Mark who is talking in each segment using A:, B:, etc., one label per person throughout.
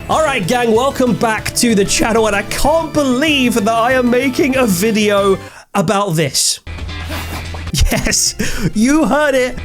A: Alright gang, welcome back to the channel, and I can't believe that I am making a video about this. Yes, you heard it.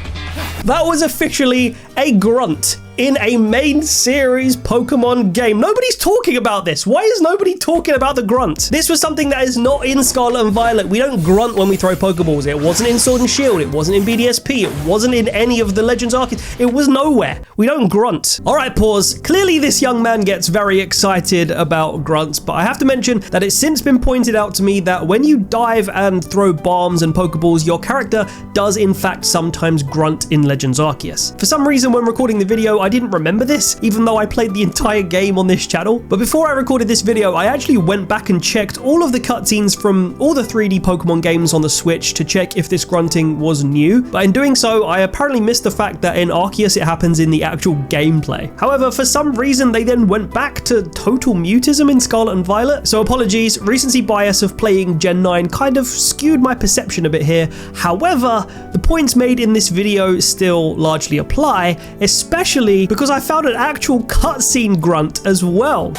A: That was officially a grunt in a main series Pokemon game. Nobody's talking about this. Why is nobody talking about the grunt? This was something that is not in Scarlet and Violet. We don't grunt when we throw Pokeballs. It wasn't in Sword and Shield. It wasn't in BDSP. It wasn't in any of the Legends Arceus. It was nowhere. We don't grunt. All right, pause. Clearly this young man gets very excited about grunts, but I have to mention that it's since been pointed out to me that when you dive and throw bombs and Pokeballs, your character does in fact sometimes grunt in Legends Arceus. For some reason, when recording the video, I didn't remember this, even though I played the entire game on this channel. But before I recorded this video, I actually went back and checked all of the cutscenes from all the 3D Pokemon games on the Switch to check if this grunting was new. But in doing so, I apparently missed the fact that in Arceus it happens in the actual gameplay. However, for some reason, they then went back to total mutism in Scarlet and Violet. So apologies, recency bias of playing Gen 9 kind of skewed my perception a bit here. However, the points made in this video still largely apply, especially because I found an actual cutscene grunt as well,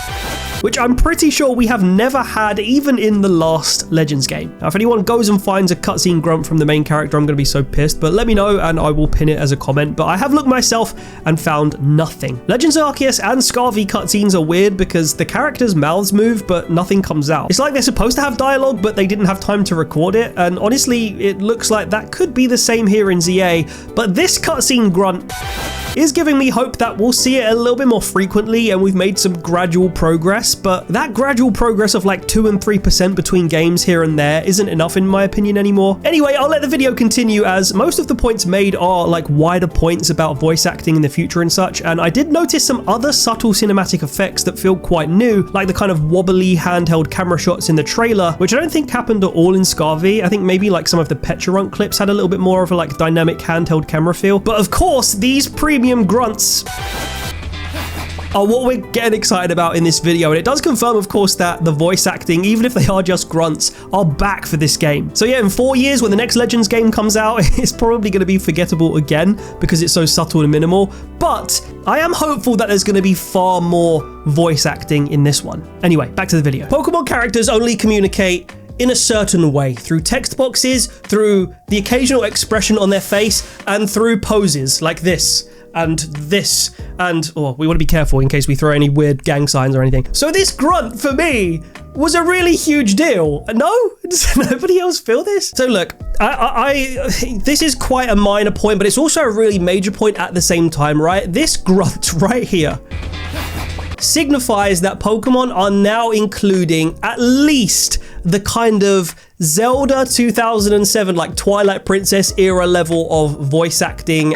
A: which I'm pretty sure we have never had even in the last Legends game. Now, if anyone goes and finds a cutscene grunt from the main character, I'm going to be so pissed, but let me know and I will pin it as a comment. But I have looked myself and found nothing. Legends Arceus and Scarvy cutscenes are weird because the characters' mouths move, but nothing comes out. It's like they're supposed to have dialogue, but they didn't have time to record it. And honestly, it looks like that could be the same here in ZA, but this cutscene grunt is giving me hope that we'll see it a little bit more frequently and we've made some gradual progress, but that gradual progress of like 2 and 3% between games here and there isn't enough in my opinion anymore. Anyway, I'll let the video continue as most of the points made are like wider points about voice acting in the future and such, and I did notice some other subtle cinematic effects that feel quite new, like the kind of wobbly handheld camera shots in the trailer, which I don't think happened at all in Scarvy. I think maybe like some of the Pecharunt clips had a little bit more of a like dynamic handheld camera feel, but of course these premium grunts are what we're getting excited about in this video, and it does confirm, of course, that the voice acting, even if they are just grunts, are back for this game. So yeah, in 4 years when the next Legends game comes out, it's probably going to be forgettable again because it's so subtle and minimal, but I am hopeful that there's going to be far more voice acting in this one. Anyway, back to the video. Pokemon characters only communicate in a certain way, through text boxes, through the occasional expression on their face, and through poses like this, and oh, we want to be careful in case we throw any weird gang signs or anything. So this grunt for me was a really huge deal. No? Does nobody else feel this? So look, this is quite a minor point, but it's also a really major point at the same time, right? This grunt right here signifies that Pokemon are now including at least the kind of Zelda 2007, like Twilight Princess era level of voice acting.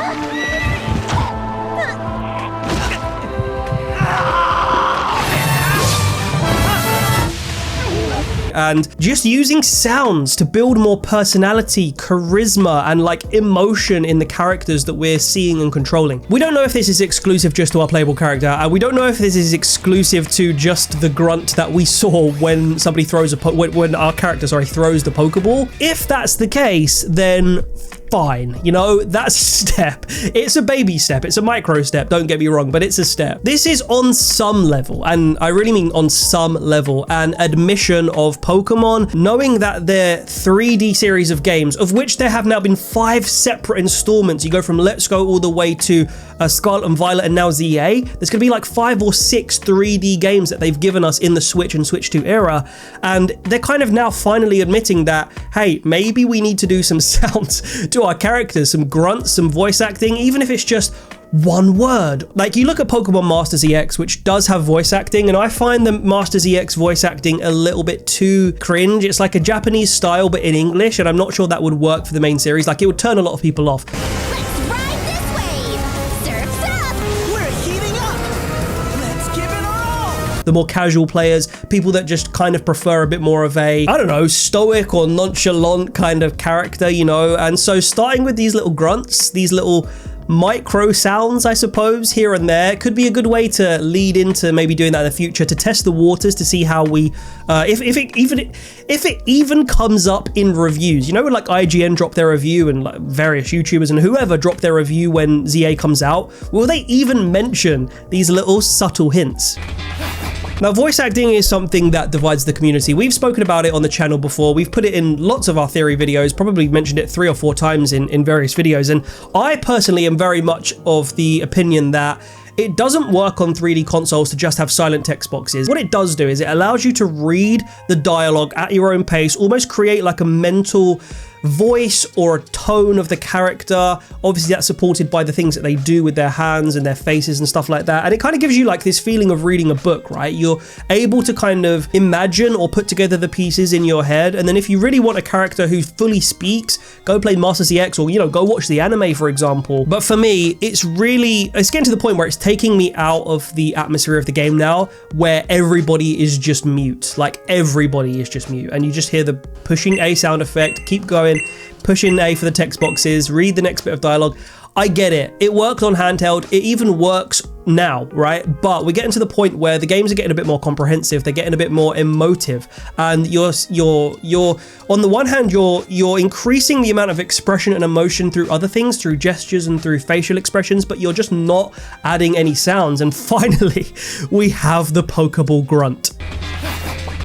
A: And just using sounds to build more personality, charisma, and like emotion in the characters that we're seeing and controlling. We don't know if this is exclusive just to our playable character, and we don't know if this is exclusive to just the grunt that we saw when somebody throws when our character, throws the Pokeball. If that's the case, then fine, you know, that's a step. It's a baby step, it's a micro step, don't get me wrong, but it's a step. This is on some level, and I really mean on some level, an admission of Pokemon knowing that their 3D series of games, of which there have now been 5 separate installments. You go from Let's Go all the way to Scarlet and Violet and now ZA. There's gonna be like 5 or 6 3D games that they've given us in the Switch and Switch 2 era, and they're kind of now finally admitting that, hey, maybe we need to do some sounds to our characters, some grunts, some voice acting, even if it's just one word. Like, you look at Pokemon Masters EX, which does have voice acting, and I find the Masters EX voice acting a little bit too cringe. It's like a Japanese style, but in English, and I'm not sure that would work for the main series. Like, it would turn a lot of people off.
B: Let's ride this wave! Surf's up! We're heating up! Let's give it all!
A: The more casual players, people that just kind of prefer a bit more of a, I don't know, stoic or nonchalant kind of character, you know? And so starting with these little grunts, these little micro sounds, I suppose, here and there, could be a good way to lead into maybe doing that in the future, to test the waters, to see how we, if it even comes up in reviews. You know, when like IGN drop their review and like various YouTubers and whoever drop their review when ZA comes out, will they even mention these little subtle hints? Now, voice acting is something that divides the community. We've spoken about it on the channel before. We've put it in lots of our theory videos, probably mentioned it 3 or 4 times in various videos. And I personally am very much of the opinion that it doesn't work on 3D consoles to just have silent text boxes. What it does do is it allows you to read the dialogue at your own pace, almost create like a mental voice or a tone of the character. Obviously that's supported by the things that they do with their hands and their faces and stuff like that, and it kind of gives you like this feeling of reading a book, right? You're able to kind of imagine or put together the pieces in your head, and then if you really want a character who fully speaks, go play Master ZX, or go watch the anime, for example. But for me, it's getting to the point where it's taking me out of the atmosphere of the game now, where everybody is just mute. Like everybody is just mute, and you just hear the pushing A sound effect, keep going, push in A for the text boxes, read the next bit of dialogue. I get it. It worked on handheld. It even works now, right? But we're getting to the point where the games are getting a bit more comprehensive. They're getting a bit more emotive, and you're on the one hand, you're increasing the amount of expression and emotion through other things, through gestures and through facial expressions, but you're just not adding any sounds. And finally, we have the Pokeball grunt.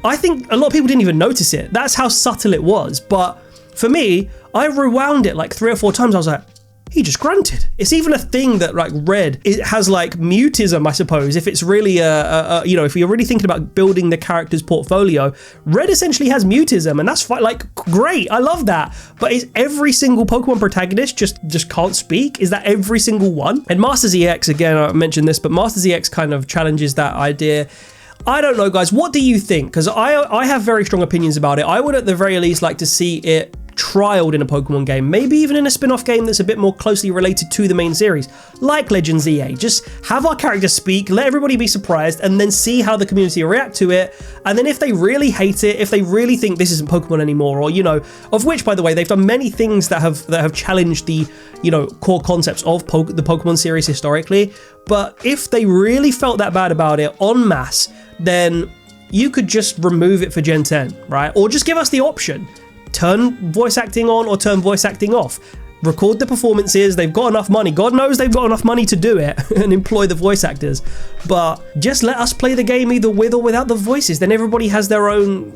A: I think a lot of people didn't even notice it. That's how subtle it was. But for me, I rewound it like 3 or 4 times. I was like, he just grunted. It's even a thing that like Red, it has like mutism, I suppose. If it's really if you're really thinking about building the character's portfolio, Red essentially has mutism, and that's like great. I love that. But is every single Pokemon protagonist just can't speak? Is that every single one? And Master ZX, again, I mentioned this, but Master ZX kind of challenges that idea. I don't know, guys. What do you think? Because I have very strong opinions about it. I would at the very least like to see it trialed in a Pokemon game, maybe even in a spin-off game that's a bit more closely related to the main series, like Legends EA. Just have our characters speak, let everybody be surprised, and then see how the community react to it. And then if they really hate it, if they really think this isn't Pokemon anymore, or of which, by the way, they've done many things that have challenged the core concepts of the Pokemon series historically. But if they really felt that bad about it en masse, then you could just remove it for Gen 10, right? Or just give us the option. Turn voice acting on or turn voice acting off. Record the performances. They've got enough money. God knows they've got enough money to do it and employ the voice actors. But just let us play the game either with or without the voices. Then everybody has their own,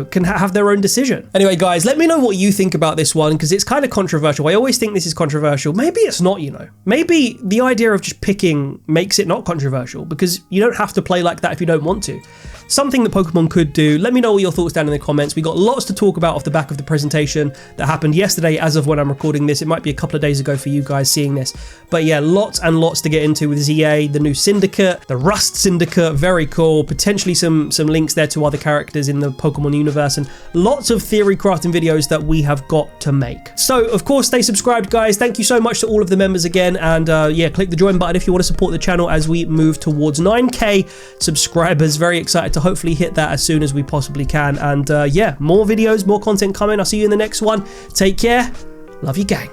A: can have their own decision. Anyway, guys, let me know what you think about this one, because it's kind of controversial. I always think this is controversial. Maybe it's not, Maybe the idea of just picking makes it not controversial, because you don't have to play like that if you don't want to. Something that Pokemon could do. Let me know all your thoughts down in the comments. We got lots to talk about off the back of the presentation that happened yesterday as of when I'm recording this. It might be a couple of days ago for you guys seeing this. But yeah, lots and lots to get into with ZA, the new Syndicate, the Rust Syndicate, very cool. Potentially some links there to other characters in the Pokemon universe, and lots of theory crafting videos that we have got to make. So, of course, stay subscribed, guys. Thank you so much to all of the members again. And yeah, click the join button if you want to support the channel as we move towards 9K subscribers. Very excited to hopefully hit that as soon as we possibly can. And yeah, more videos, more content coming. I'll see you in the next one. Take care. Love you, gang.